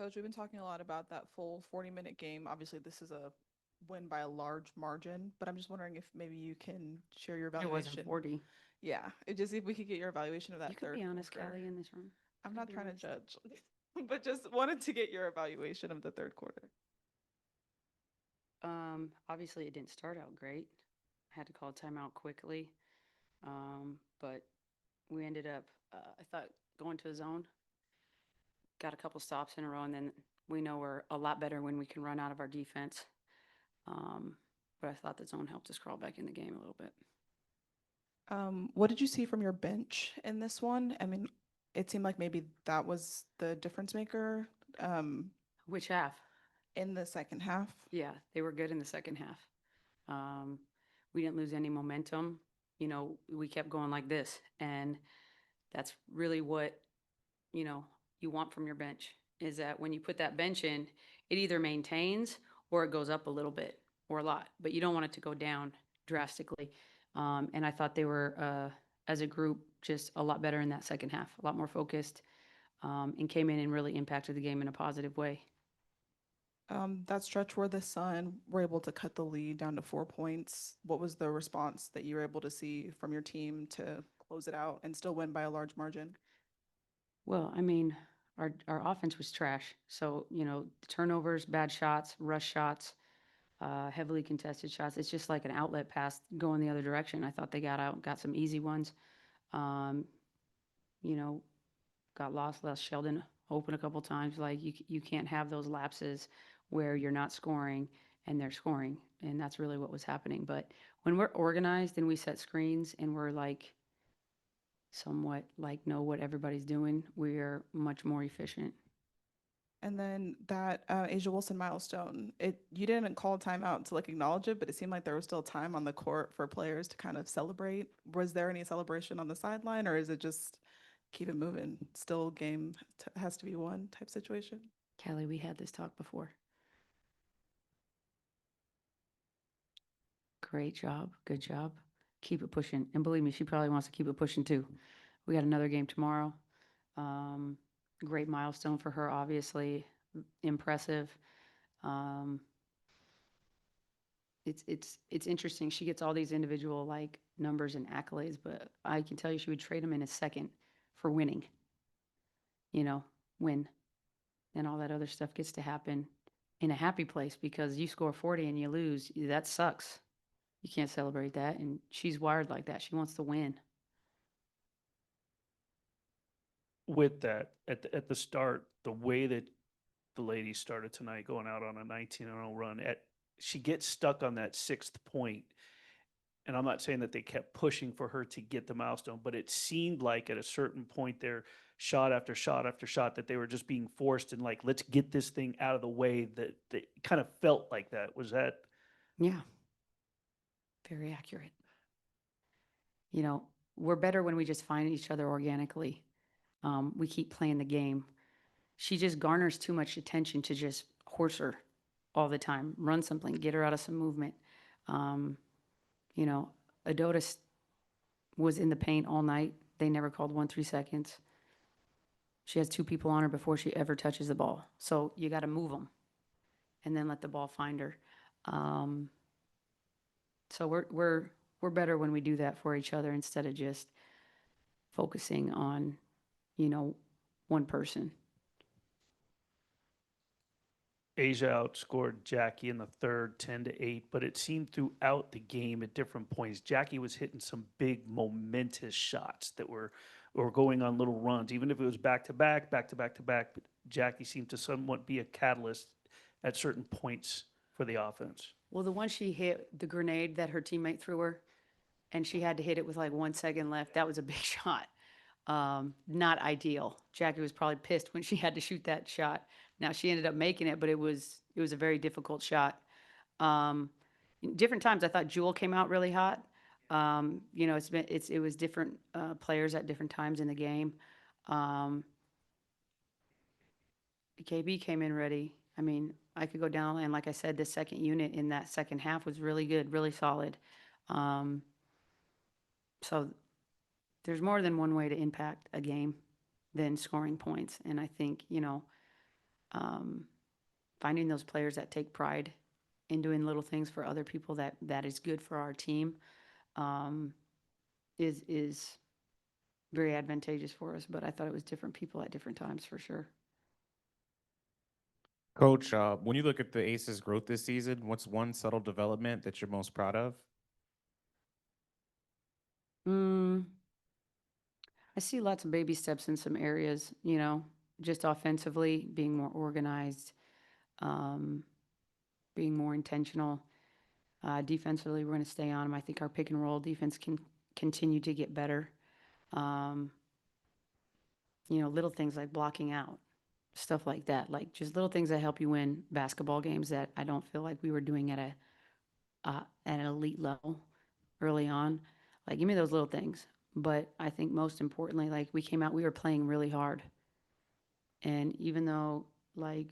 Coach, we've been talking a lot about that full 40-minute game. Obviously, this is a win by a large margin, but I'm just wondering if maybe you can share your It wasn't evaluation. 40. Yeah, it just if we could get your evaluation of You that could third be honest, quarter. Callie, in this room. I'm You could not be trying to honest. judge, but just wanted to get your evaluation of the third quarter. Obviously, it didn't start out great. I had to call timeout quickly. But we ended up, I thought, going to a zone, got a couple stops in a row, and then we know we're a lot better when we can run out of our defense. Um, but I thought the zone helped us crawl back in the game a little bit. What did you see from your bench in this one? I mean, it seemed like maybe that was the difference maker um, Which half? in the second half. Yeah, they were good in the second half. Um, we didn't lose any momentum. We kept going like this, and that's really what you know you want from your bench is that when you put that bench in, it either maintains or it goes up a little bit or a lot, but you don't want it to go down drastically. And I thought they were, as a group, just a lot better in that second half, a lot more focused, and came in and really impacted the game in a positive way. That stretch where the Sun were able to cut the lead down to 4 points, what was the response that you were able to see from your team to close it out and still win by a large margin? Well, I mean, our offense was trash. So, turnovers, bad shots, rush shots, heavily contested shots. It's just like an outlet pass going the other direction. I thought they got out, got some easy ones. Um, you know, got lost, left Sheldon open a couple times. Like you can't have those lapses where you're not scoring and they're scoring, and that's really what was happening. But when we're organized and we set screens and we're like somewhat like know what everybody's doing, we're much more efficient. And then that Asia Wilson milestone, it you didn't call a timeout to like acknowledge it, but it seemed like there was still time on the court for players to kind of celebrate. Was there any celebration on the sideline, or is it just keep it moving? Still game has to be won type situation. Kelly, we had this talk before. Great job. Good job. Keep it pushing. And believe me, she probably wants to keep it pushing too. We got another game tomorrow. Um, Great milestone for her, obviously. Impressive. Um, it's interesting. She gets all these individual like numbers and accolades, but I can tell you she would trade them in a second for winning. You know, win. And all that other stuff gets to happen in a happy place because you score 40 and you lose. That sucks. You can't celebrate that. And she's wired like that. She wants to win. With that, at the start, the way that the ladies started tonight, going out on a 19-0 run, she gets stuck on that sixth point, and I'm not saying that they kept pushing for her to get the milestone, but it seemed like at a certain point there, shot after shot after shot, that they were just being forced and like, let's get this thing out of the way. That kind of felt like that. Was that Yeah, very accurate. You know, we're better when we just find each other organically. We keep playing the game. She just garners too much attention to just horse her all the time, run something, get her out of some movement. Um, you know, Adotis was in the paint all night. They never called 1 3 seconds. She has two people on her before she ever touches the ball. So you got to move them and then let the ball find her. Um, so we're better when we do that for each other instead of just focusing on you know one person. Asia outscored Jackie in the third 10-8, but it seemed throughout the game at different points, Jackie was hitting some big momentous shots that were going on little runs, even if it was back to back, back to back to back. But Jackie seemed to somewhat be a catalyst at certain points for the offense. Well, the one she hit, the grenade that her teammate threw her, and she had to hit it with like 1 second left. That was a big shot. Not ideal. Jackie was probably pissed when she had to shoot that shot. Now she ended up making it, but it was a very difficult shot. Um, Different times, I thought Jewel came out really hot. It was different players at different times in the game. Um, KB came in ready. I mean, I could go down and like I said, the second unit in that second half was really good, really solid. Um, so there's more than one way to impact a game than scoring points. And I think, finding those players that take pride in doing little things for other people that is good for our team is very advantageous for us. But I thought it was different people at different times for sure. Coach, when you look at the Aces' growth this season, what's one subtle development that you're most proud of? I see lots of baby steps in some areas, just offensively, being more organized, um, being more intentional. Defensively, we're going to stay on them. I think our pick and roll defense can continue to get better. Um, little things like blocking out, stuff like that, like just little things that help you win basketball games that I don't feel like we were doing at an elite level early on. Like, give me those little things. But I think most importantly, like we came out, we were playing really hard. And even though like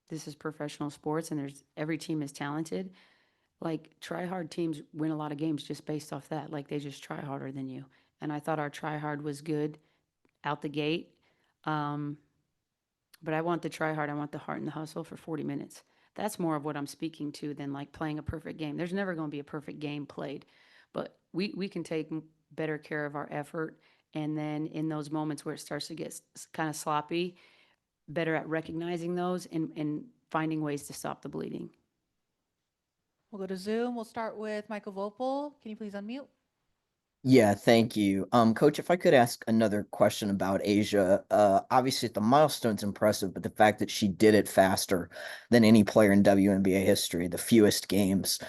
this is professional sports and every team is talented, like try hard teams win a lot of games just based off that. Like they just try harder than you. And I thought our try hard was good out the gate. Um, but I want the try hard. I want the heart and the hustle for 40 minutes. That's more of what I'm speaking to than like playing a perfect game. There's never going to be a perfect game played, but we can take better care of our effort. And then in those moments where it starts to get kind of sloppy, better at recognizing those and finding ways to stop the bleeding. We'll go to Zoom. We'll start with Michael Vopel. Can you please unmute? Yeah, thank you. Coach, if I could ask another question about Asia. Obviously the milestone's impressive, but the fact that she did it faster than any player in WNBA history, the fewest games.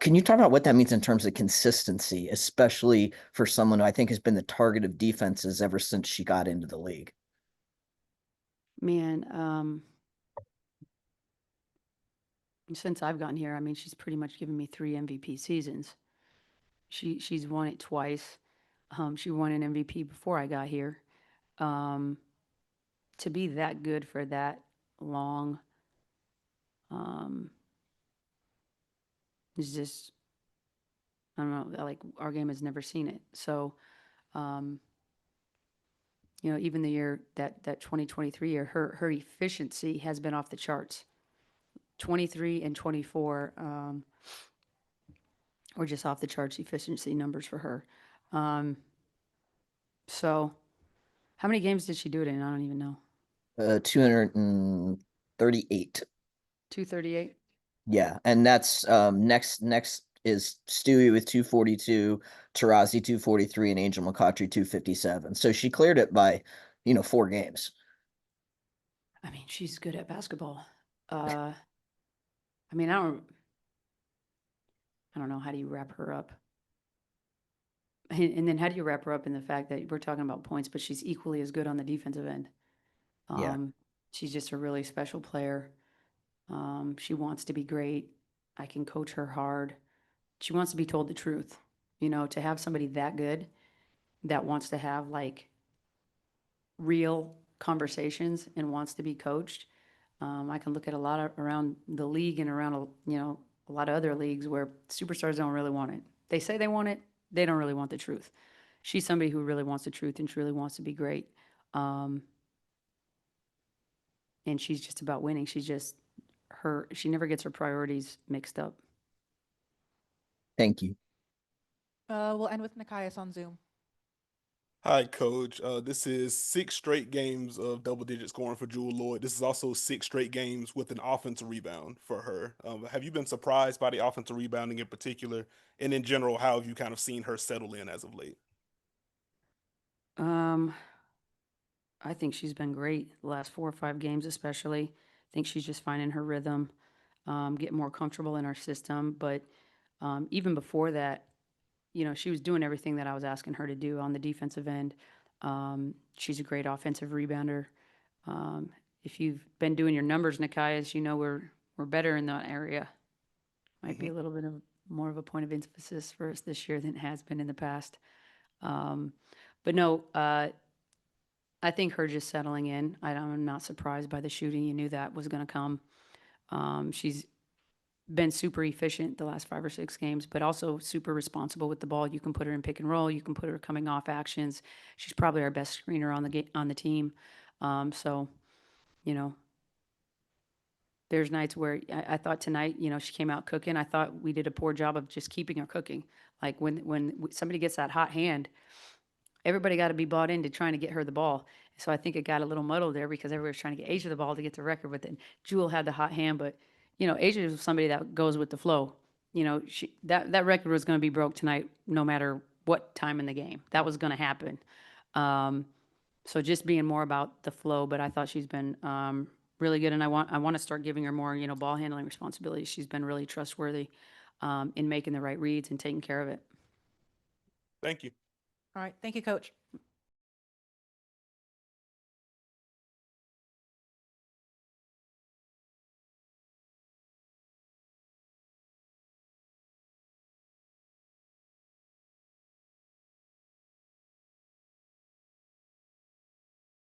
Can you talk about what that means in terms of consistency, especially for someone who I think has been the target of defenses ever since she got into the league? Man, since I've gotten here, I mean, she's pretty much given me 3 MVP seasons. She's won it twice. She won an MVP before I got here. To be that good for that long is just, I don't know, like our game has never seen it. So, even the year that 2023 year, her efficiency has been off the charts. 23 and 24 were just off the charts efficiency numbers for her. So, how many games did she do it in? I don't even know. 238. 238. Yeah, and that's next is Stewie with 242, Tarazi 243, and Angel McCautry 257. So she cleared it by, 4 games. I mean, she's good at basketball. I mean, I don't know. How do you wrap her up? And then how do you wrap her up in the fact that we're talking about points, but she's equally as good on the defensive end? Yeah. She's just a really special player. She wants to be great. I can coach her hard. She wants to be told the truth. To have somebody that good that wants to have like real conversations and wants to be coached. I can look at a lot of around the league and around, a lot of other leagues where superstars don't really want it. They say they want it. They don't really want the truth. She's somebody who really wants the truth and truly wants to be great. And she's just about winning. She never gets her priorities mixed up. Thank you. We'll end with Nikias on Zoom. Hi, Coach. This is 6 straight games of double-digit scoring for Jewel Lloyd. This is also 6 straight games with an offensive rebound for her. Have you been surprised by the offensive rebounding in particular? And in general, how have you kind of seen her settle in as of late? I think she's been great the last 4 or 5 games, especially. I think she's just finding her rhythm, getting more comfortable in our system. But even before that, she was doing everything that I was asking her to do on the defensive end. She's a great offensive rebounder. If you've been doing your numbers, Nikias, we're better in that area. Might be a little bit of more of a point of emphasis for us this year than it has been in the past. But no, I think her just settling in. I'm not surprised by the shooting. You knew that was going to come. She's been super efficient the last 5 or 6 games, but also super responsible with the ball. You can put her in pick and roll. You can put her coming off actions. She's probably our best screener on the team. So, There's nights where I thought tonight, you know, she came out cooking. I thought we did a poor job of just keeping her cooking. Like when somebody gets that hot hand, everybody got to be bought into trying to get her the ball. So I think it got a little muddled there because everybody was trying to get Asia the ball to get the record. But then Jewel had the hot hand. But, you know, Asia is somebody that goes with the flow. You know, that record was going to be broke tonight no matter what time in the game. That was going to happen. So just being more about the flow. But I thought she's been really good. And I want to start giving her more, you know, ball handling responsibilities. She's been really trustworthy in making the right reads and taking care of it. Thank you. All right, thank you, Coach.